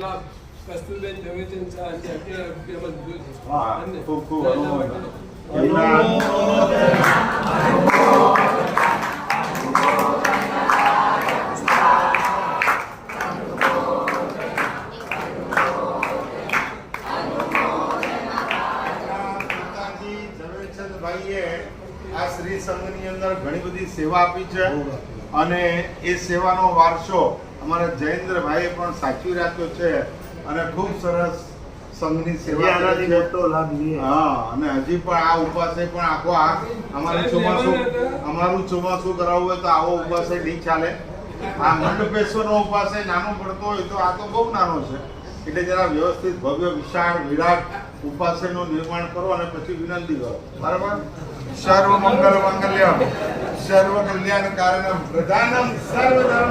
લાભ કસ્તુરબેન ઝવેરચંદ શાહ અને અખિલ અભિયાન લીધો છે. વાહ, અને ખૂબ ખૂબ એના અનુમોદન. આ શ્રી સંઘની અંદર ઘણી બધી સેવા આપી છે અને એ સેવાનો વારસો અમારા જયેન્દ્રભાઈએ પણ સાચવી રાખ્યો છે અને ખૂબ સરસ સંઘની સેવા કરે છે. હા, અને હજી પણ આ ઉપાસે પણ આખો આ અમારું ચોમાસું કરાવવું હોય તો આવો ઉપાસે નહીં ચાલે. આ મંડપેશ્વરનો ઉપાસે નાનો પડતો હોય તો આ તો બહુ નાનો છે, એટલે જરા વ્યવસ્થિત ભવ્ય વિશાળ વિરાટ ઉપાસેનું નિર્માણ કરો અને પછી વિનંતી કરો. બરાબર? સર્વ મંગલ માંગલ્યમ સર્વ કલ્યાણ કારણમ પ્રધાનમ સર્વધર્મ